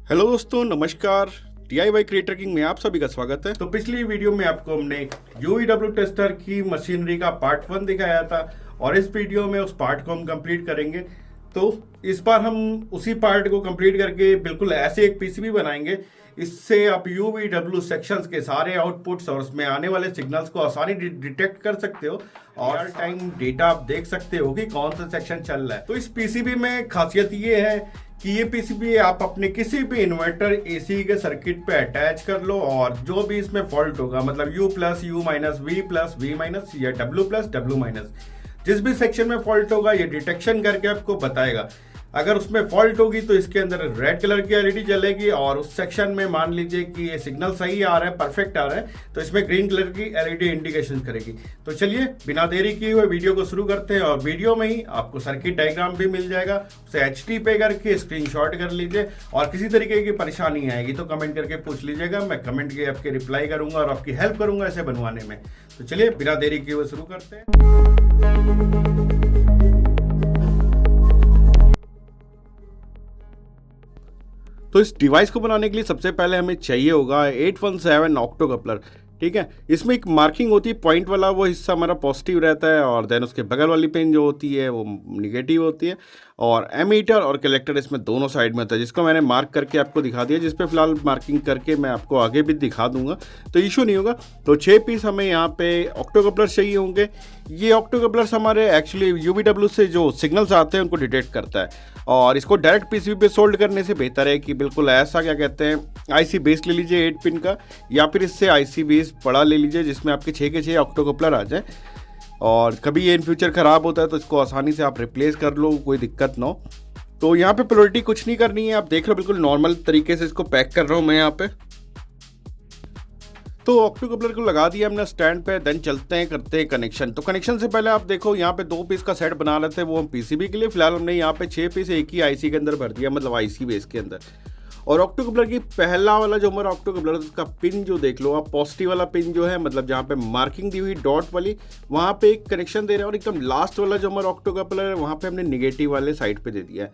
Hello दोस्तों, नमस्कार। DIY creator king में आप सभी का स्वागत है। तो पिछली वीडियो में आपको हमने UVW टेस्टर की मशीनरी का पार्ट 1 दिखाया था और इस वीडियो में उस पार्ट को हम कंप्लीट करेंगे। तो इस बार हम उसी पार्ट को कंप्लीट करके बिल्कुल ऐसे एक PCB बनाएंगे। इससे आप UVW सेक्शंस के सारे आउटपुट्स और उसमें आने वाले सिग्नल्स को आसानी डिटेक्ट कर सकते हो और हर टाइम डेटा आप देख सकते हो कि कौन सा सेक्शन चल रहा है। तो इस PCB में खासियत ये है कि ये PCB आप अपने किसी भी इन्वर्टर AC के सर्किट पे अटैच कर लो और जो भी इसमें फॉल्ट होगा, मतलब U+, U-, V+, V- या W+, W-, जिस भी सेक्शन में फॉल्ट होगा ये डिटेक्शन करके आपको बताएगा। अगर उसमें फॉल्ट होगी तो इसके अंदर रेड कलर की LED जलेगी और उस सेक्शन में मान लीजिए कि ये सिग्नल सही आ रहा है, परफेक्ट आ रहा है, तो इसमें ग्रीन कलर की LED इंडिकेशन करेगी। तो चलिए बिना देरी किए हुए वीडियो को शुरू करते हैं और वीडियो में ही आपको सर्किट डायग्राम भी मिल जाएगा, उसे HD पे करके स्क्रीनशॉट कर लीजिए और किसी तरीके की परेशानी आएगी तो कमेंट करके पूछ लीजिएगा। मैं कमेंट के आपके रिप्लाई करूंगा और आपकी हेल्प करूंगा इसे बनवाने में। तो चलिए बिना देरी किए हुए शुरू करते हैं। तो इस डिवाइस को बनाने के लिए सबसे पहले हमें चाहिए होगा 817 ऑक्टो कपलर। ठीक है, इसमें एक मार्किंग होती है पॉइंट वाला, वो हिस्सा हमारा पॉजिटिव रहता है और देन उसके बगल वाली पिन जो होती है वो निगेटिव होती है और एमीटर और कलेक्टर इसमें दोनों साइड में होता है, जिसको मैंने मार्क करके आपको दिखा दिया, जिस पे फिलहाल मार्किंग करके मैं आपको आगे भी दिखा दूंगा तो इशू नहीं होगा। तो 6 पीस हमें यहाँ पे ऑक्टो कपलर चाहिए होंगे। ये ऑक्टो कपलर्स हमारे एक्चुअली UVW से जो सिग्नल्स आते हैं उनको डिटेक्ट करता है और इसको डायरेक्ट PCB पे सोल्ड करने से बेहतर है कि बिल्कुल ऐसा क्या कहते हैं IC बेस ले लीजिए 8 पिन का, या फिर इससे IC बेस बड़ा ले लीजिए जिसमें आपके 6 के 6 ऑक्टो कपलर आ जाए और कभी ये इन फ्यूचर ख़राब होता है तो इसको आसानी से आप रिप्लेस कर लो, कोई दिक्कत ना हो। तो यहाँ पे पोलैरिटी कुछ नहीं करनी है, आप देख रहे हो बिल्कुल नॉर्मल तरीके से इसको पैक कर रहा हूँ मैं यहाँ पे। तो ऑक्टो कपलर को लगा दिया हमने स्टैंड पे, देन चलते हैं करते हैं कनेक्शन। तो कनेक्शन से पहले आप देखो यहाँ पे 2 पीस का सेट बना रहे थे वो हम PCB के लिए, फिलहाल हमने यहाँ पे 6 पीस एक ही IC के अंदर भर दिया, मतलब IC बेस के अंदर। और ऑक्टो कपलर की पहला वाला जो हमारा ऑक्टो कपलर है उसका पिन जो देख लो आप, पॉजिटिव वाला पिन जो है, मतलब जहाँ पे मार्किंग दी हुई डॉट वाली, वहाँ पे एक कनेक्शन दे रहे हैं और एकदम लास्ट वाला जो हमारा ऑक्टो कपलर है वहाँ पे हमने निगेटिव वाले साइड पे दे दिया है।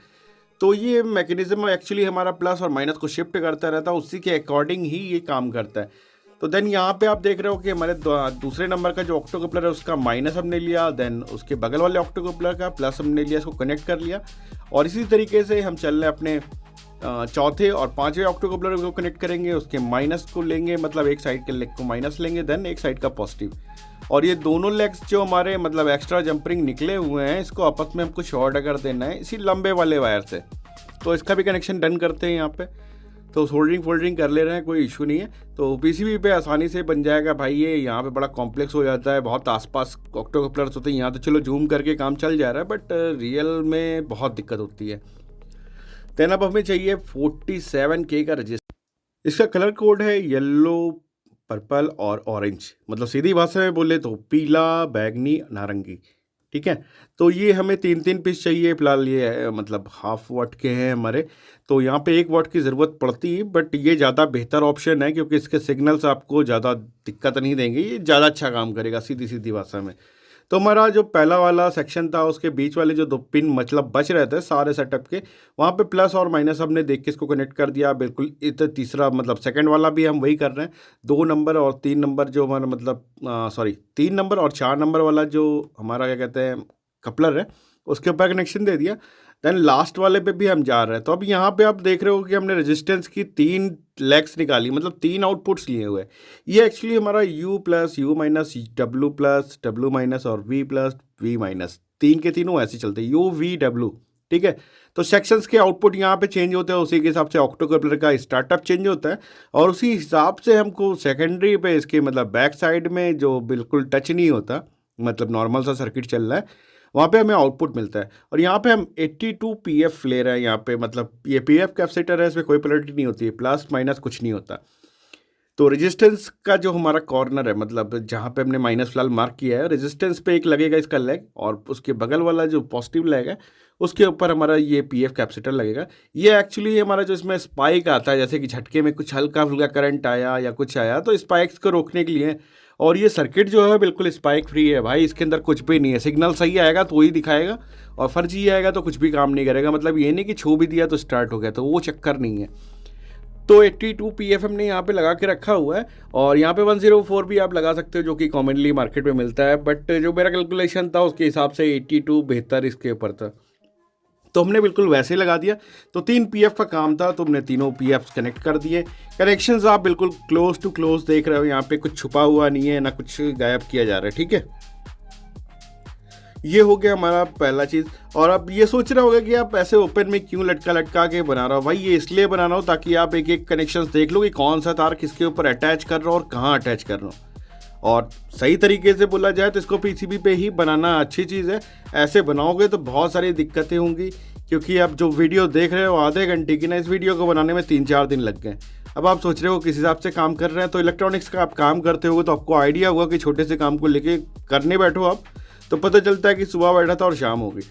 तो ये मैकेनिज्म एक्चुअली हमारा प्लस और माइनस को शिफ्ट करता रहता है, उसी के अकॉर्डिंग ही ये काम करता है। तो देन यहाँ पे आप देख रहे हो कि हमारे दूसरे नंबर का जो ऑक्टो कपलर है उसका माइनस हमने लिया, देन उसके बगल वाले ऑक्टो कपलर का प्लस हमने लिया, इसको कनेक्ट कर लिया और इसी तरीके से हम चल रहे अपने चौथे और 5वें ऑक्टो कपलर को कनेक्ट करेंगे, उसके माइनस को लेंगे, मतलब एक साइड के लेग को माइनस लेंगे, देन एक साइड का पॉजिटिव। और ये दोनों लेग्स जो हमारे मतलब एक्स्ट्रा जंपरिंग निकले हुए हैं इसको आपस में हमको शॉर्ट कर देना है इसी लंबे वाले वायर से। तो इसका भी कनेक्शन डन करते हैं यहाँ पे। तो सोल्डरिंग फोल्डरिंग कर ले रहे हैं, कोई इशू नहीं है। तो PCB पे आसानी से बन जाएगा भाई। ये यहाँ पे बड़ा कॉम्प्लेक्स हो जाता है, बहुत आसपास ऑक्टो कपलर्स होते हैं, यहाँ तो चलो जूम करके काम चल जा रहा है बट रियल में बहुत दिक्कत होती है। देन अब हमें चाहिए 47K का रजिस्टर। इसका कलर कोड है येलो, पर्पल और ऑरेंज, मतलब सीधी भाषा में बोले तो पीला, बैगनी, नारंगी। ठीक है, तो ये हमें 3 पीस चाहिए। फिलहाल ये मतलब हाफ वाट के हैं हमारे, तो यहाँ पे 1 वाट की ज़रूरत पड़ती है बट ये ज़्यादा बेहतर ऑप्शन है क्योंकि इसके सिग्नल्स आपको ज़्यादा दिक्कत नहीं देंगे, ये ज़्यादा अच्छा काम करेगा सीधी सीधी भाषा में। तो हमारा जो पहला वाला सेक्शन था उसके बीच वाले जो 2 पिन मतलब बच रहे थे सारे सेटअप के, वहाँ पे प्लस और माइनस हमने देख के इसको कनेक्ट कर दिया बिल्कुल। इतना तीसरा मतलब सेकंड वाला भी हम वही कर रहे हैं। 2 नंबर और 3 नंबर जो हमारा मतलब 3 नंबर और 4 नंबर वाला जो हमारा क्या कहते हैं कपलर है उसके ऊपर कनेक्शन दे दिया। देन लास्ट वाले पे भी हम जा रहे हैं। तो अब यहाँ पे आप देख रहे हो कि हमने रेजिस्टेंस की 3 लेग्स निकाली, मतलब 3 आउटपुट्स लिए हुए। ये एक्चुअली हमारा U+, U-, W+, W- और V+, V-, 3 के तीनों ऐसे चलते हैं UVW। ठीक है, तो सेक्शंस के आउटपुट यहाँ पे चेंज होते हैं, उसी के हिसाब से ऑक्टो कपलर का स्टार्टअप चेंज होता है और उसी हिसाब से हमको सेकेंडरी पे इसके मतलब बैक साइड में जो बिल्कुल टच नहीं होता, मतलब नॉर्मल सा सर्किट चल रहा है, वहाँ पे हमें आउटपुट मिलता है। और यहाँ पे हम 82 PF ले रहे हैं यहाँ पे, मतलब ये PF कैपेसिटर है, इसमें कोई पोलैरिटी नहीं होती है, प्लस माइनस कुछ नहीं होता। तो रेजिस्टेंस का जो हमारा कॉर्नर है, मतलब जहाँ पे हमने माइनस फिलहाल मार्क किया है, रेजिस्टेंस पे एक लगेगा इसका लेग और उसके बगल वाला जो पॉजिटिव लेग है उसके ऊपर हमारा ये PF कैपेसिटर लगेगा। ये एक्चुअली हमारा जो इसमें स्पाइक आता है, जैसे कि झटके में कुछ हल्का फुल्का करंट आया या कुछ आया तो स्पाइक्स को रोकने के लिए। और ये सर्किट जो है बिल्कुल स्पाइक फ्री है भाई, इसके अंदर कुछ भी नहीं है। सिग्नल सही आएगा तो वही दिखाएगा और फर्जी आएगा तो कुछ भी काम नहीं करेगा। मतलब ये नहीं कि छू भी दिया तो स्टार्ट हो गया, तो वो चक्कर नहीं है। तो 82 PF हमने यहाँ पे लगा के रखा हुआ है, और यहाँ पे 104 भी आप लगा सकते हो जो कि कॉमनली मार्केट में मिलता है, बट जो मेरा कैलकुलेशन था उसके हिसाब से 82 बेहतर इसके ऊपर था, तो हमने बिल्कुल वैसे ही लगा दिया। तो 3 PF का काम था, तो हमने तीनों PF कनेक्ट कर दिए। कनेक्शंस आप बिल्कुल क्लोज टू क्लोज देख रहे हो, यहाँ पे कुछ छुपा हुआ नहीं है, ना कुछ गायब किया जा रहा है, ठीक है। ये हो गया हमारा पहला चीज़। और अब ये सोच रहे होगा कि आप ऐसे ओपन में क्यों लटका लटका के बना रहा हो। भाई ये इसलिए बना रहा हो ताकि आप एक एक कनेक्शंस देख लो कि कौन सा तार किसके ऊपर अटैच कर रहा हो और कहाँ अटैच कर रहा हो। और सही तरीके से बोला जाए तो इसको PCB पे ही बनाना अच्छी चीज़ है। ऐसे बनाओगे तो बहुत सारी दिक्कतें होंगी, क्योंकि आप जो वीडियो देख रहे हो आधे घंटे की ना, इस वीडियो को बनाने में 3-4 दिन लग गए। अब आप सोच रहे हो किस हिसाब से काम कर रहे हैं, तो इलेक्ट्रॉनिक्स का आप काम करते होगे तो आपको आइडिया होगा कि छोटे से काम को लेके करने बैठो आप तो पता चलता है कि सुबह बैठा था और शाम हो गई।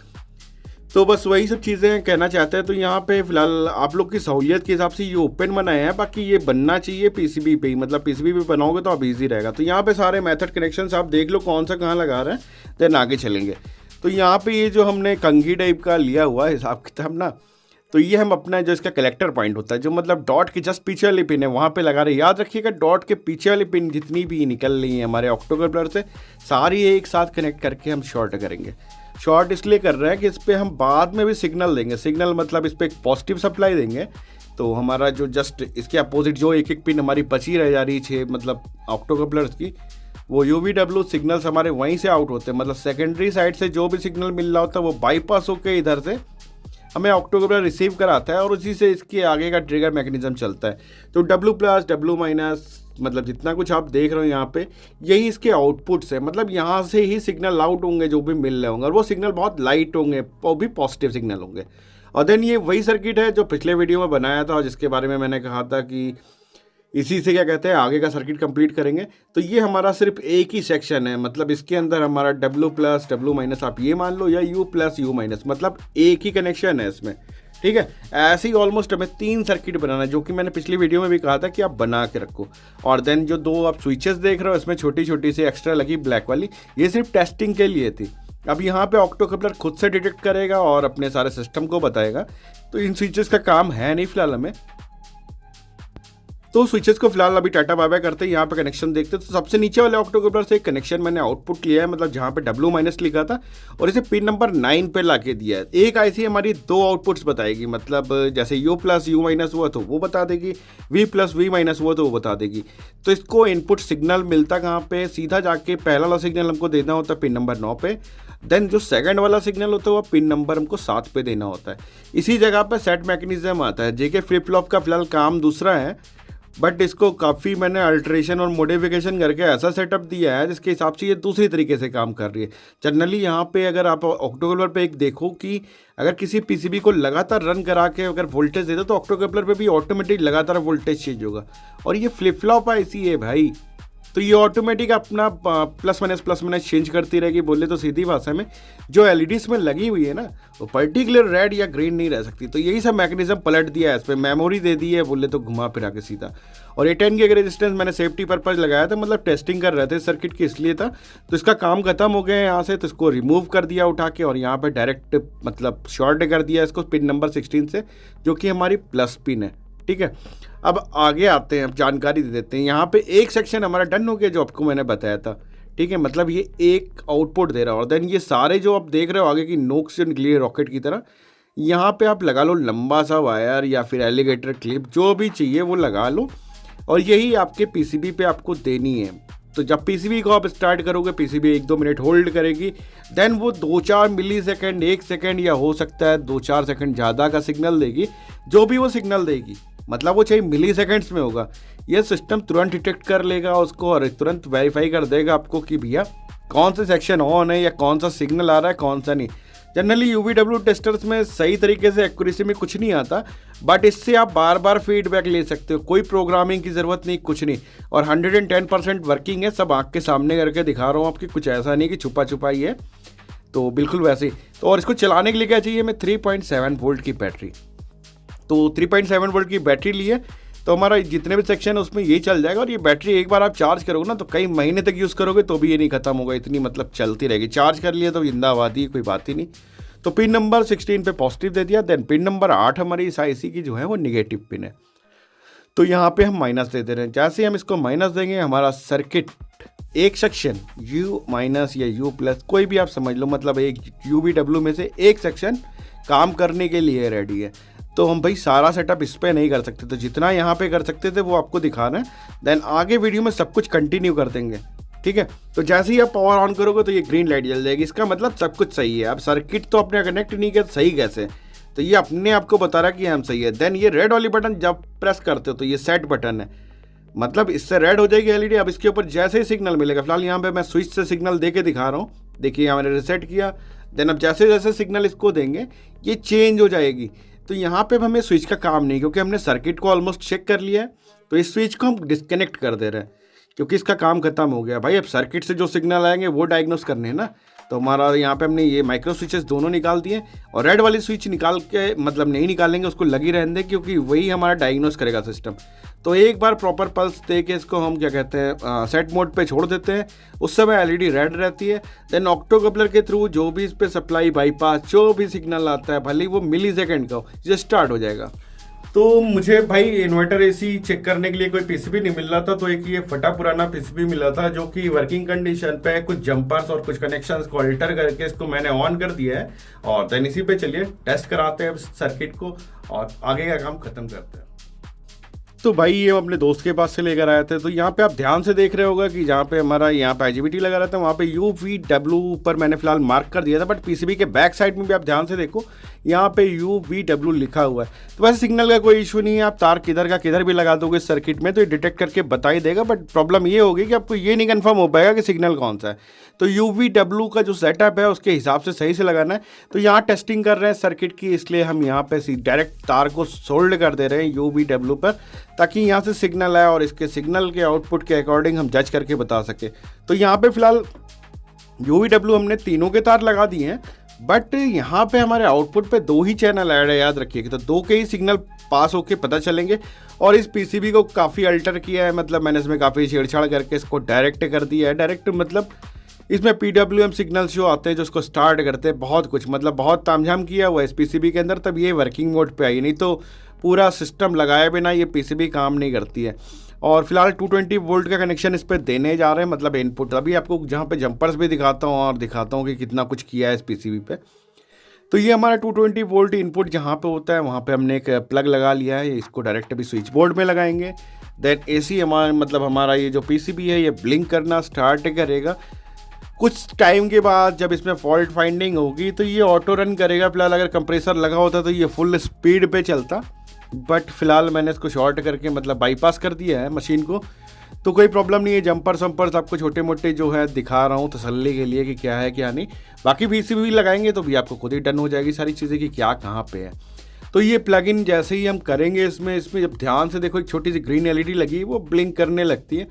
तो बस वही सब चीज़ें कहना चाहते हैं। तो यहाँ पे फिलहाल आप लोग की सहूलियत के हिसाब से ये ओपन बनाए हैं, बाकी ये बनना चाहिए PCB पे ही, मतलब PCB पे बनाओगे तो आप ईजी रहेगा। तो यहाँ पे सारे मेथड कनेक्शंस आप देख लो कौन सा कहाँ लगा रहे हैं, देन आगे चलेंगे। तो यहाँ पे ये जो हमने कंघी टाइप का लिया हुआ है हिसाब किताब ना, तो ये हम अपना जो इसका कलेक्टर पॉइंट होता है, जो मतलब डॉट के जस्ट पीछे वाली पिन है वहाँ पे लगा रहे हैं। याद रखिएगा डॉट के पीछे वाली पिन जितनी भी निकल रही है हमारे ऑक्टोकपलर से, सारी एक साथ कनेक्ट करके हम शॉर्ट करेंगे। शॉर्ट इसलिए कर रहे हैं कि इस पर हम बाद में भी सिग्नल देंगे। सिग्नल मतलब इस पर एक पॉजिटिव सप्लाई देंगे, तो हमारा जो जस्ट इसके अपोजिट जो एक एक पिन हमारी बची रह जा रही है 6 मतलब ऑक्टोकपलर्स की, वो UVW सिग्नल्स हमारे वहीं से आउट होते हैं। मतलब सेकेंडरी साइड से जो भी सिग्नल मिल रहा होता है वो बाईपास होकर इधर से हमें ऑक्टोकपलर रिसीव कराता है, और उसी से इसके आगे का ट्रिगर मैकेनिज्म चलता है। तो W+, W- मतलब जितना कुछ आप देख रहे हो यहाँ पे, यही इसके आउटपुट्स है। मतलब यहाँ से ही सिग्नल आउट होंगे जो भी मिल रहे होंगे, और वो सिग्नल बहुत लाइट होंगे, वो भी पॉजिटिव सिग्नल होंगे। और देन ये वही सर्किट है जो पिछले वीडियो में बनाया था और जिसके बारे में मैंने कहा था कि इसी से क्या कहते हैं आगे का सर्किट कंप्लीट करेंगे। तो ये हमारा सिर्फ एक ही सेक्शन है, मतलब इसके अंदर हमारा W+, W- आप ये मान लो, या U+, U-, मतलब एक ही कनेक्शन है इसमें, ठीक है। ऐसे ही ऑलमोस्ट हमें 3 सर्किट बनाना है, जो कि मैंने पिछली वीडियो में भी कहा था कि आप बना के रखो। और देन जो 2 आप स्विचेस देख रहे हो इसमें छोटी छोटी सी एक्स्ट्रा लगी ब्लैक वाली, ये सिर्फ टेस्टिंग के लिए थी। अब यहाँ पे ऑक्टोकपलर खुद से डिटेक्ट करेगा और अपने सारे सिस्टम को बताएगा, तो इन स्विचेस का काम है नहीं फिलहाल हमें। तो स्विचेस को फिलहाल अभी टाटा बाय बाय करते हैं। यहाँ पे कनेक्शन देखते हैं। तो सबसे नीचे वाले ऑक्टोकपलर से एक कनेक्शन मैंने आउटपुट लिया है, मतलब जहाँ पे W- लिखा था, और इसे पिन नंबर 9 पे ला के दिया है। एक IC हमारी 2 आउटपुट्स बताएगी, मतलब जैसे U+, U- हुआ तो वो बता देगी, V+, V- हुआ तो वो बता देगी। तो इसको इनपुट सिग्नल मिलता कहाँ पे, सीधा जाके पहला वाला सिग्नल हमको देना होता है पिन नंबर 9 पे। देन जो सेकंड वाला सिग्नल होता है वो पिन नंबर हमको 7 पे देना होता है। इसी जगह पे सेट मैकेनिज्म आता है। JK फ्लिप फ्लॉप का फिलहाल काम दूसरा है, बट इसको काफ़ी मैंने अल्ट्रेशन और मॉडिफिकेशन करके ऐसा सेटअप दिया है जिसके हिसाब से ये दूसरी तरीके से काम कर रही है। जनरली यहाँ पे अगर आप ऑक्टोकपलर पे एक देखो कि अगर किसी PCB को लगातार रन करा के अगर वोल्टेज दे दो तो ऑक्टोकपलर पे भी ऑटोमेटिक लगातार वोल्टेज चेंज होगा। और ये फ्लिप फ्लॉप IC है भाई, तो ये ऑटोमेटिक अपना प्लस माइनस चेंज करती रहेगी। बोले तो सीधी भाषा में जो LEDs में लगी हुई है ना, वो पर्टिकुलर रेड या ग्रीन नहीं रह सकती। तो यही सब मैकेनिज्म पलट दिया है इस पर, मेमोरी दे दी है बोले तो घुमा फिरा के सीधा। और ये 10 के रेजिस्टेंस मैंने सेफ्टी पर्पज लगाया था, मतलब टेस्टिंग कर रहे थे सर्किट की, इसलिए था। तो इसका काम खत्म हो गया यहाँ से, तो इसको रिमूव कर दिया उठा के, और यहाँ पर डायरेक्ट मतलब शॉर्ट कर दिया इसको पिन नंबर 16 से, जो कि हमारी प्लस पिन है, ठीक है। अब आगे आते हैं, अब जानकारी दे देते हैं। यहाँ पे एक सेक्शन हमारा डन हो गया जो आपको मैंने बताया था, ठीक है। मतलब ये एक आउटपुट दे रहा है, और देन ये सारे जो आप देख रहे हो आगे की नोक से निकली है रॉकेट की तरह, यहाँ पे आप लगा लो लंबा सा वायर या फिर एलिगेटर क्लिप, जो भी चाहिए वो लगा लो, और यही आपके PCB पे आपको देनी है। तो जब PCB को आप स्टार्ट करोगे, PCB 1-2 मिनट होल्ड करेगी, देन वो 2-4 मिली सेकेंड, 1 सेकेंड, या हो सकता है 2-4 सेकेंड ज़्यादा का सिग्नल देगी। जो भी वो सिग्नल देगी, मतलब वो चाहिए मिली सेकेंड्स में होगा, ये सिस्टम तुरंत डिटेक्ट कर लेगा उसको और तुरंत वेरीफाई कर देगा आपको कि भैया कौन सा सेक्शन ऑन है या कौन सा सिग्नल आ रहा है, कौन सा नहीं। जनरली UVW टेस्टर्स में सही तरीके से एक्यूरेसी में कुछ नहीं आता, बट इससे आप बार बार फीडबैक ले सकते हो, कोई प्रोग्रामिंग की ज़रूरत नहीं, कुछ नहीं। और 110% वर्किंग है, सब आँख के सामने करके दिखा रहा हूँ आपकी, कुछ ऐसा नहीं कि छुपा छुपाई है, तो बिल्कुल वैसे ही। तो और इसको चलाने के लिए क्या चाहिए, हमें 3.7 वोल्ट की बैटरी। तो 3.7 वोल्ट की बैटरी ली है, तो हमारा जितने भी सेक्शन है उसमें यही चल जाएगा। और ये बैटरी एक बार आप चार्ज करोगे ना तो कई महीने तक यूज़ करोगे तो भी ये नहीं खत्म होगा, इतनी मतलब चलती रहेगी। चार्ज कर लिया तो जिंदाबादी, कोई बात ही नहीं। तो पिन नंबर 16 पे पॉजिटिव दे दिया। देन पिन नंबर 8 हमारी इस IC की जो है वो निगेटिव पिन है। तो यहाँ पे हम माइनस दे दे रहे हैं। जैसे ही हम इसको माइनस देंगे हमारा सर्किट एक सेक्शन U माइनस या U प्लस कोई भी आप समझ लो, मतलब एक UVW में से एक सेक्शन काम करने के लिए रेडी है। तो हम भाई सारा सेटअप इस पर नहीं कर सकते, तो जितना यहाँ पे कर सकते थे वो आपको दिखा रहे हैं। देन आगे वीडियो में सब कुछ कंटिन्यू कर देंगे, ठीक है। तो जैसे ही आप पावर ऑन करोगे तो ये ग्रीन लाइट जल जाएगी, इसका मतलब सब कुछ सही है। अब सर्किट तो अपने कनेक्ट नहीं किया, सही कैसे, तो ये अपने आप को बता रहा है कि हम सही है। देन ये रेड वाली बटन जब प्रेस करते हो तो ये सेट बटन है, मतलब इससे रेड हो जाएगी एलईडी। अब इसके ऊपर जैसे ही सिग्नल मिलेगा, फिलहाल यहाँ पे मैं स्विच से सिग्नल दे के दिखा रहा हूँ, देखिए यहाँ मैंने रिसेट किया। देन अब जैसे जैसे सिग्नल इसको देंगे ये चेंज हो जाएगी। तो यहाँ पे हमें स्विच का काम नहीं, क्योंकि हमने सर्किट को ऑलमोस्ट चेक कर लिया है। तो इस स्विच को हम डिस्कनेक्ट कर दे रहे हैं, क्योंकि इसका काम खत्म हो गया। भाई अब सर्किट से जो सिग्नल आएंगे वो डायग्नोस करने हैं ना। तो हमारा यहाँ पे हमने ये माइक्रो स्विचेस दोनों निकाल दिए, और रेड वाली स्विच निकाल के मतलब नहीं निकालेंगे, उसको लगी रहने दें, क्योंकि वही हमारा डायग्नोस करेगा सिस्टम। तो एक बार प्रॉपर पल्स दे के इसको हम क्या कहते हैं सेट मोड पे छोड़ देते हैं, उस समय एलईडी रेड रहती है। देन ऑक्टो कपलर के थ्रू जो भी इस पर सप्लाई बाईपास जो भी सिग्नल आता है, भले वो मिली सेकेंड का हो, ये स्टार्ट हो जाएगा। तो मुझे भाई इन्वर्टर एसी चेक करने के लिए कोई पीसीबी नहीं मिल रहा था, तो एक ये फटा पुराना पीसीबी मिला था जो कि वर्किंग कंडीशन पे कुछ जंपर्स और कुछ कनेक्शंस को अल्टर करके इसको मैंने ऑन कर दिया है। और देन इसी पे चलिए टेस्ट कराते हैं सर्किट को और आगे का काम खत्म करते हैं। तो भाई ये अपने दोस्त के पास से लेकर आए थे। तो यहाँ पे आप ध्यान से देख रहे होगा कि जहाँ पे हमारा यहाँ पे IGBT लगा रहता है, वहाँ पे UVW पर मैंने फिलहाल मार्क कर दिया था, बट पीसीबी के बैक साइड में भी आप ध्यान से देखो यहाँ पे UVW लिखा हुआ है। तो वैसे सिग्नल का कोई इशू नहीं है, आप तार किधर का किधर भी लगा दोगे सर्किट में तो ये डिटेक्ट करके बता ही देगा। बट प्रॉब्लम ये होगी कि आपको ये नहीं कन्फर्म हो पाएगा कि सिग्नल कौन सा है। तो UVW का जो सेटअप है उसके हिसाब से सही से लगाना है। तो यहाँ टेस्टिंग कर रहे हैं सर्किट की, इसलिए हम यहाँ पे डायरेक्ट तार को सोल्ड कर दे रहे हैं UVW पर, ताकि यहाँ से सिग्नल आए और इसके सिग्नल के आउटपुट के अकॉर्डिंग हम जज करके बता सके। तो यहाँ पे फिलहाल UVW हमने तीनों के तार लगा दिए हैं, बट यहाँ पे हमारे आउटपुट पे 2 ही चैनल ऐड है, याद रखिएगा। तो 2 के ही सिग्नल पास होके पता चलेंगे। और इस पीसीबी को काफ़ी अल्टर किया है, मतलब मैंने इसमें काफ़ी छेड़छाड़ करके इसको डायरेक्ट कर दिया है। डायरेक्ट मतलब इसमें PWM सिग्नल्स जो आते हैं जो उसको स्टार्ट करते हैं, बहुत कुछ मतलब बहुत तामझाम किया हुआ है इस पीसीबी के अंदर, तब ये वर्किंग मोड पे आई। नहीं तो पूरा सिस्टम लगाए बिना ये पीसीबी काम नहीं करती है। और फिलहाल 220 वोल्ट का कनेक्शन इस पर देने जा रहे हैं, मतलब इनपुट। अभी आपको जहाँ पे जंपर्स भी दिखाता हूँ और दिखाता हूँ कि कितना कुछ किया है इस पीसीबी पे। तो ये हमारा 220 वोल्ट इनपुट जहाँ पे होता है वहाँ पे हमने एक प्लग लगा लिया है, इसको डायरेक्ट अभी स्विच बोर्ड में लगाएंगे। देन AC हमारा मतलब हमारा ये जो पीसीबी है ये ब्लिंक करना स्टार्ट करेगा। कुछ टाइम के बाद जब इसमें फॉल्ट फाइंडिंग होगी तो ये ऑटो रन करेगा। फिलहाल अगर कंप्रेसर लगा होता तो ये फुल स्पीड पे चलता, बट फिलहाल मैंने इसको शॉर्ट करके मतलब बाईपास कर दिया है मशीन को, तो कोई प्रॉब्लम नहीं है। जंपर्स वंपर्स आपको छोटे मोटे जो है दिखा रहा हूँ तसल्ली के लिए कि क्या है क्या नहीं। बाकी पीसीबी लगाएंगे तो भी आपको खुद ही डन हो जाएगी सारी चीज़ें कि क्या कहाँ पे है। तो ये प्लग इन जैसे ही हम करेंगे इसमें जब ध्यान से देखो एक छोटी सी ग्रीन LED लगी वो ब्लिंक करने लगती है।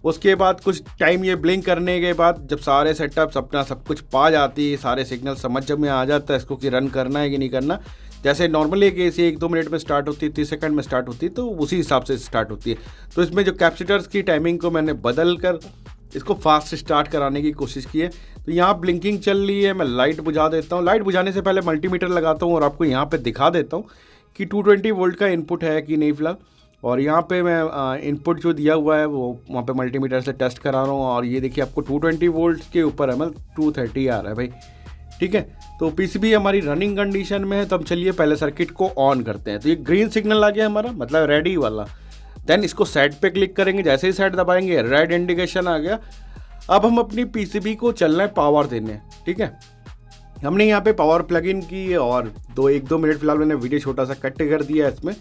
उसके बाद कुछ टाइम ये ब्लिंक करने के बाद जब सारे सेटअप्स अपना सब कुछ पा जाती है, सारे सिग्नल समझ में आ जाता है इसको कि रन करना है कि नहीं करना। जैसे नॉर्मली एक AC 1-2 मिनट में स्टार्ट होती है, 30 सेकंड में स्टार्ट होती है, तो उसी हिसाब से स्टार्ट होती है। तो इसमें जो कैपेसिटर्स की टाइमिंग को मैंने बदल कर इसको फास्ट स्टार्ट कराने की कोशिश की है। तो यहाँ ब्लिंकिंग चल रही है, मैं लाइट बुझा देता हूँ। लाइट बुझाने से पहले मल्टीमीटर लगाता हूँ और आपको यहाँ पे दिखा देता हूँ कि 220 वोल्ट का इनपुट है कि नहीं फिलहाल। और यहाँ पे मैं इनपुट जो दिया हुआ है वो वहाँ पे मल्टीमीटर से टेस्ट करा रहा हूँ, और ये देखिए आपको 220 वोल्ट के ऊपर है, मतलब 230 आ रहा है भाई, ठीक है। तो पीसीबी हमारी रनिंग कंडीशन में है। तो हम चलिए पहले सर्किट को ऑन करते हैं। तो ये ग्रीन सिग्नल आ गया हमारा, मतलब रेडी वाला। देन इसको सेट पे क्लिक करेंगे, जैसे ही सेट दबाएंगे रेड इंडिकेशन आ गया। अब हम अपनी पीसीबी को चलना है पावर देने, ठीक है। हमने यहाँ पे पावर प्लग इन की और 1-2 मिनट फिलहाल मैंने वीडियो छोटा सा कट कर दिया है इसमें।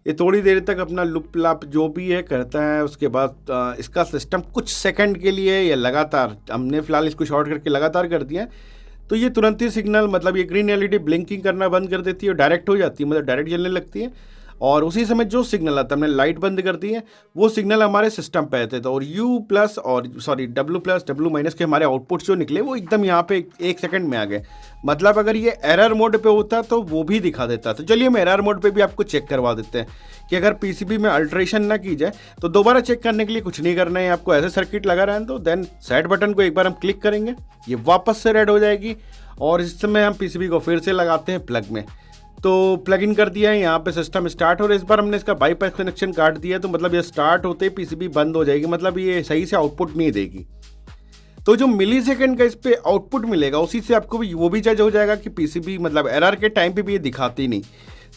ये थोड़ी देर तक अपना लुप लाप जो भी है करता है। उसके बाद इसका सिस्टम कुछ सेकंड के लिए या लगातार, हमने फिलहाल इसको शॉर्ट करके लगातार कर दिया है। तो ये तुरंत ही सिग्नल मतलब ये ग्रीन LED ब्लिंकिंग करना बंद कर देती है और डायरेक्ट हो जाती है, मतलब डायरेक्ट जलने लगती है। और उसी समय जो सिग्नल आता है, हमने लाइट बंद कर दी है, वो सिग्नल हमारे सिस्टम पे आते थे। और W+ के हमारे आउटपुट जो निकले वो एकदम यहाँ पे 1 सेकंड में आ गए। मतलब अगर ये एरर मोड पे होता तो वो भी दिखा देता। तो चलिए हम एरर मोड पे भी आपको चेक करवा देते हैं कि अगर पीसीबी में अल्ट्रेशन ना की जाए तो दोबारा चेक करने के लिए कुछ नहीं करना है आपको, ऐसे सर्किट लगा रहने दो। देन सेट बटन को एक बार हम क्लिक करेंगे, ये वापस से रेड हो जाएगी। और इस समय हम पीसीबी को फिर से लगाते हैं प्लग में। तो प्लग इन कर दिया है, यहाँ पे सिस्टम स्टार्ट हो रहा है। इस बार हमने इसका बाईपास कनेक्शन काट दिया है, तो मतलब ये स्टार्ट होते ही पीसीबी बंद हो जाएगी, मतलब ये सही से आउटपुट नहीं देगी। तो जो मिली सेकेंड का इस पे आउटपुट मिलेगा, उसी से आपको भी वो भी जज हो जाएगा कि पीसीबी मतलब एरर के टाइम पे भी ये दिखाती नहीं।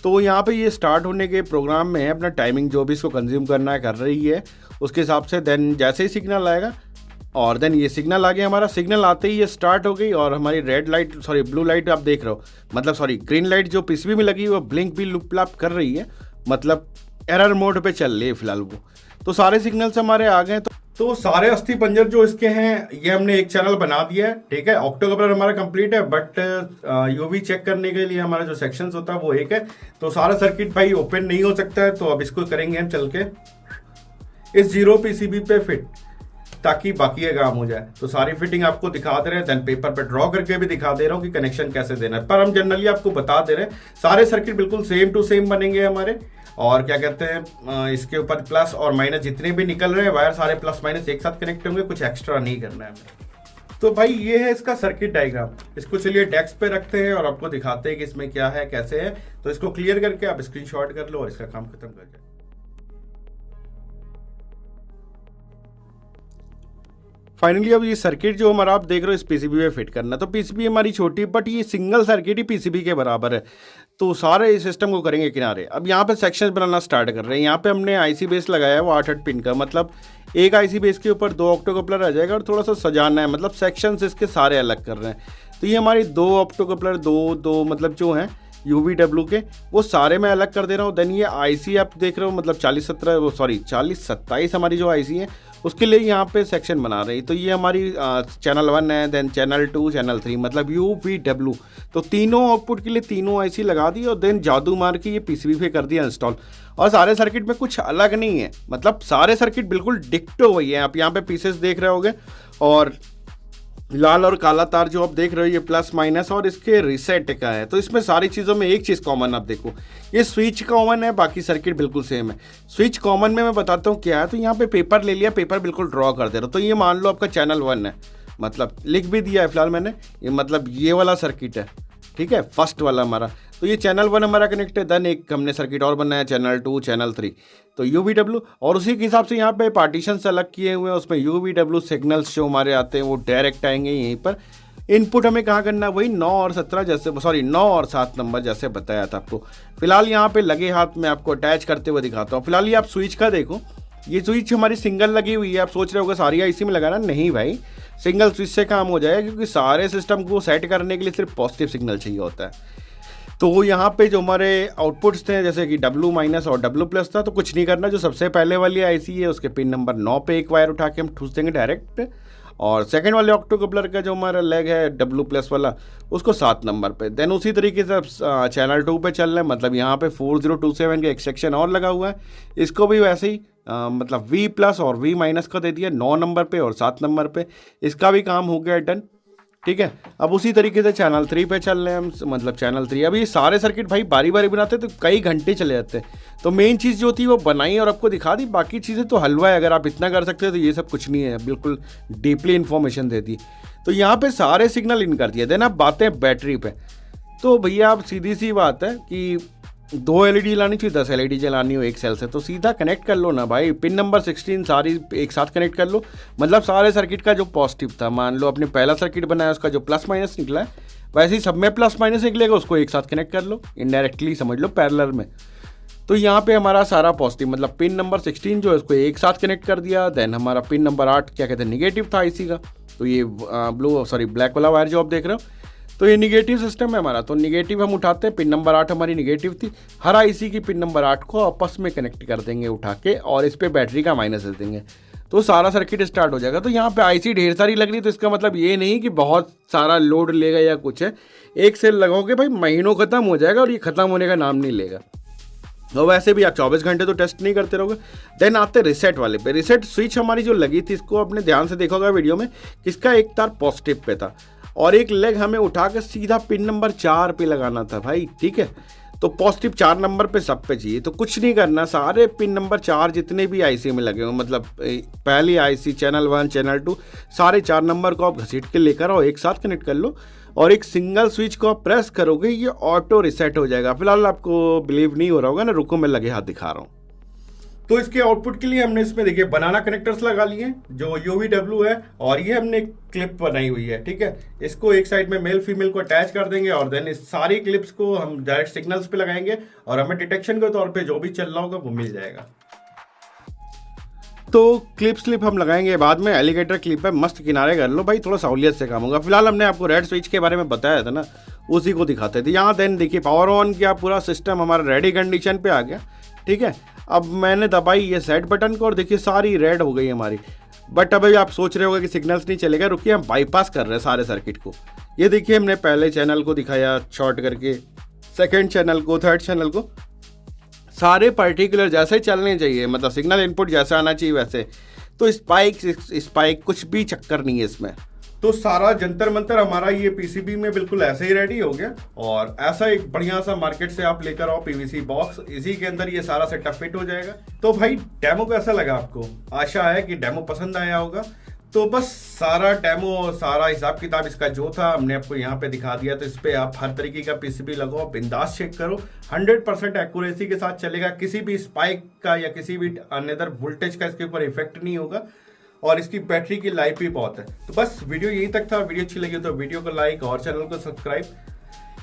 तो यहाँ पे ये स्टार्ट होने के प्रोग्राम में है, अपना टाइमिंग जो भी इसको कंज्यूम करना है कर रही है उसके हिसाब से। देन जैसे ही सिग्नल आएगा, और देन ये सिग्नल आ गया हमारा। सिग्नल आते ही ये स्टार्ट हो गई, और हमारी red light sorry blue light आप देख रहे हो, मतलब सॉरी ग्रीन लाइट जो पीसीबी में लगी वो ब्लिंक भी लुप लाप कर रही है, मतलब एरर मोड पे चल रही है फिलहाल वो। तो सारे सिग्नल्स हमारे आ गए। तो सारे अस्थि पंजर जो इसके हैं ये हमने एक चैनल बना दिया है, ठीक है। ऑक्टोकपलर हमारा कंप्लीट है, बट यूवी चेक करने के लिए हमारा जो सेक्शंस होता है वो एक है। तो सारा सर्किट भाई ओपन नहीं हो सकता है, तो अब इसको करेंगे हम चल के इस 0 पीसीबी पे फिट, ताकि बाकी का काम हो जाए। तो सारी फिटिंग आपको दिखा दे रहे हैं, देन पेपर पे ड्रॉ करके भी दिखा दे रहा हूँ कि कनेक्शन कैसे देना है। पर हम जनरली आपको बता दे रहे हैं सारे सर्किट बिल्कुल सेम टू सेम बनेंगे हमारे। और क्या कहते हैं, इसके ऊपर प्लस और माइनस जितने भी निकल रहे हैं वायर सारे प्लस माइनस एक साथ कनेक्ट होंगे, कुछ एक्स्ट्रा नहीं करना है हमें। तो भाई ये है इसका सर्किट डायग्राम। इसको चलिए डेस्क पे रखते हैं और आपको दिखाते हैं कि इसमें क्या है कैसे है। तो इसको क्लियर करके आप स्क्रीनशॉट कर लो और इसका काम खत्म कर जाए। फाइनली अब ये सर्किट जो हमारा आप देख रहे हो इस पीसीबी में फिट करना। तो पीसीबी हमारी छोटी, बट ये सिंगल सर्किट ही पीसीबी के बराबर है। तो सारे इस सिस्टम को करेंगे किनारे। अब यहाँ पे सेक्शंस बनाना स्टार्ट कर रहे हैं। यहाँ पे हमने आईसी बेस लगाया है वो 8-8 पिन का, मतलब एक आईसी बेस के ऊपर 2 ऑक्टोकपलर आ जाएगा और थोड़ा सा सजाना है, मतलब सेक्शंस इसके सारे अलग कर रहे हैं। तो ये हमारी 2 ऑक्टोकपलर दो मतलब जो हैं UVW के वो सारे मैं अलग कर दे रहा हूँ। देन ये आईसी आप देख रहे हो, मतलब 4027 हमारी जो आईसी है उसके लिए यहाँ पे सेक्शन बना रही। तो ये हमारी चैनल 1 है, देन चैनल 2, चैनल 3, मतलब UVW। तो तीनों आउटपुट के लिए तीनों आईसी लगा दी और देन जादू मार के ये पीसीबी पे कर दिया इंस्टॉल। और सारे सर्किट में कुछ अलग नहीं है, मतलब सारे सर्किट बिल्कुल डिक्टो वही है। आप यहाँ पे पीसेस देख रहे होगे, और लाल और काला तार जो आप देख रहे हो ये प्लस माइनस और इसके रीसेट का है। तो इसमें सारी चीज़ों में एक चीज़ कॉमन आप देखो, ये स्विच कॉमन है, बाकी सर्किट बिल्कुल सेम है। स्विच कॉमन में मैं बताता हूँ क्या है। तो यहाँ पे पेपर ले लिया, पेपर बिल्कुल ड्रॉ कर दे रहा हूँ। तो ये मान लो आपका चैनल 1 है, मतलब लिख भी दिया है फिलहाल मैंने, ये मतलब ये वाला सर्किट है, ठीक है, फर्स्ट वाला हमारा। तो ये चैनल 1 हमारा कनेक्ट है। देन एक हमने सर्किट और बनाया चैनल 2, चैनल 3, तो UVW। और उसी के हिसाब से यहाँ पे पार्टीशन अलग किए हुए हैं, उसमें UVW सिग्नल्स जो हमारे आते हैं वो डायरेक्ट आएंगे यहीं पर। इनपुट हमें कहाँ करना है, वही 9 और 17 जैसे, सॉरी 9 और 7 नंबर जैसे बताया था आपको। फिलहाल यहाँ पे लगे हाथ में आपको अटैच करते हुए दिखाता हूँ। फिलहाल ये आप स्विच का देखो, ये स्विच हमारी सिंगल लगी हुई है। आप सोच रहे होगा सारी आईसी में लगाना, नहीं भाई, सिंगल स्विच से काम हो जाएगा, क्योंकि सारे सिस्टम को सेट करने के लिए सिर्फ पॉजिटिव सिग्नल चाहिए होता है। तो यहाँ पे जो हमारे आउटपुट्स थे जैसे कि W- और W+ था, तो कुछ नहीं करना। जो सबसे पहले वाली आईसी है उसके पिन नंबर 9 पे एक वायर उठा के हम ठूस देंगे डायरेक्ट, और सेकंड वाले ऑक्टोकपलर का जो हमारा लेग है W+ वाला उसको 7 नंबर पे। देन उसी तरीके से चैनल 2 पे चल रहे हैं, मतलब यहाँ पे 4027 का एक सेक्शन और लगा हुआ है, इसको भी वैसे ही मतलब V+ और V- का दे दिया 9 नंबर पे और 7 नंबर पे। इसका भी काम हो गया डन, ठीक है। अब उसी तरीके से चैनल 3 पे चल रहे हैं हम, मतलब चैनल 3। अभी सारे सर्किट भाई बारी बारी बनाते तो कई घंटे चले जाते हैं। तो मेन चीज़ जो थी वो बनाई और आपको दिखा दी, बाकी चीज़ें तो हलवा है। अगर आप इतना कर सकते हो तो ये सब कुछ नहीं है, बिल्कुल डीपली इन्फॉर्मेशन दे दी। तो यहाँ पे सारे सिग्नल इन कर दिए। देन आप बातें बैटरी पे, तो भैया आप सीधी सी बात है कि 2 LED लानी चाहिए, 10 LED जलानी हो एक सेल से, तो सीधा कनेक्ट कर लो ना भाई। पिन नंबर 16 सारी एक साथ कनेक्ट कर लो, मतलब सारे सर्किट का जो पॉजिटिव था, मान लो आपने पहला सर्किट बनाया उसका जो प्लस माइनस निकला है, वैसे ही सब में प्लस माइनस निकलेगा, उसको एक साथ कनेक्ट कर लो, इनडायरेक्टली समझ लो पैरेलल में। तो यहाँ पे हमारा सारा पॉजिटिव, मतलब पिन नंबर 16 जो है उसको एक साथ कनेक्ट कर दिया। देन हमारा पिन नंबर 8 क्या कहते हैं निगेटिव था आईसी का, तो ये ब्लैक वाला वायर जो आप देख रहे हो, तो ये निगेटिव सिस्टम है हमारा। तो निगेटिव हम उठाते हैं, पिन नंबर 8 हमारी निगेटिव थी, हर आईसी की पिन नंबर 8 को आपस में कनेक्ट कर देंगे उठा के, और इस पे बैटरी का माइनस दे देंगे, तो सारा सर्किट स्टार्ट हो जाएगा। तो यहाँ पे आईसी ढेर सारी लग रही, तो इसका मतलब ये नहीं कि बहुत सारा लोड लेगा या कुछ है। एक सेल लगाओगे भाई महीनों खत्म हो जाएगा, और ये खत्म होने का नाम नहीं लेगा। और वैसे भी आप 24 घंटे तो टेस्ट नहीं करते रहोगे। देन आते रिसेट वाले पे। रिसेट स्विच हमारी जो लगी थी, इसको आपने ध्यान से देखा होगा वीडियो में, इसका एक तार पॉजिटिव पे था और एक लेग हमें उठाकर सीधा पिन नंबर 4 पे लगाना था भाई, ठीक है। तो पॉजिटिव 4 नंबर पे सब पे चाहिए, तो कुछ नहीं करना, सारे पिन नंबर 4 जितने भी आईसी में लगे हो, मतलब पहली आईसी, चैनल 1, चैनल 2, सारे 4 नंबर को आप घसीट के लेकर आओ, एक साथ कनेक्ट कर लो, और एक सिंगल स्विच को आप प्रेस करोगे ये ऑटो रिसेट हो जाएगा। फिलहाल आपको बिलीव नहीं हो रहा होगा ना, रुको मैं लगे हाथ दिखा रहा हूँ। तो इसके आउटपुट के लिए हमने इसमें देखिए बनाना कनेक्टर्स लगा लिए जो UVW है, और ये हमने क्लिप बनाई हुई है, ठीक है। इसको एक साइड में मेल फीमेल को अटैच कर देंगे और देन इस सारी क्लिप्स को हम डायरेक्ट सिग्नल्स पे लगाएंगे और हमें डिटेक्शन के तौर पे जो भी चल रहा होगा वो मिल जाएगा। तो क्लिप हम लगाएंगे बाद में। एलिगेटर क्लिप है, मस्त किनारे कर लो भाई, थोड़ा सहूलियत से काम होगा। फिलहाल हमने आपको रेड स्विच के बारे में बताया था ना, उसी को दिखाते थे। यहाँ देन देखिए पावर ऑन किया, पूरा सिस्टम हमारा रेडी कंडीशन पे आ गया, ठीक है। अब मैंने दबाई ये सेट बटन को और देखिए सारी रेड हो गई हमारी। बट अभी आप सोच रहे होगे कि सिग्नल्स नहीं चलेगा, रुकिए हम बाईपास कर रहे हैं सारे सर्किट को। ये देखिए हमने पहले चैनल को दिखाया शॉर्ट करके, सेकंड चैनल को, थर्ड चैनल को, सारे पर्टिकुलर जैसे चलने चाहिए, मतलब सिग्नल इनपुट जैसा आना चाहिए वैसे। तो स्पाइक कुछ भी चक्कर नहीं है इसमें। तो सारा जंतर मंतर हमारा ये PCB में बिल्कुल ऐसे ही रेडी हो गया। और ऐसा एक बढ़िया सा मार्केट से आप लेकर आओ PVC बॉक्स, इसी के अंदर ये सारा सेटअप फिट हो जाएगा। तो भाई डेमो कैसा लगा आपको? आशा है कि डेमो पसंद आया होगा। तो बस सारा डेमो, सारा हिसाब किताब इसका जो था हमने आपको यहाँ पे दिखा दिया। तो इस पे आप हर तरीके का PCB लगाओ, बिंदास चेक करो, 100% एक्यूरेसी के साथ चलेगा। किसी भी स्पाइक का या किसी भी अनदर वोल्टेज का इसके ऊपर इफेक्ट नहीं होगा। और इसकी बैटरी की लाइफ भी बहुत है। तो बस वीडियो यहीं तक था। वीडियो अच्छी लगी तो वीडियो को लाइक और चैनल को सब्सक्राइब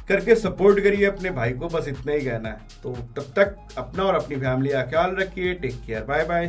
करके सपोर्ट करिए अपने भाई को, बस इतना ही कहना है। तो तब तक अपना और अपनी फैमिली का ख्याल रखिए। Take care, bye bye.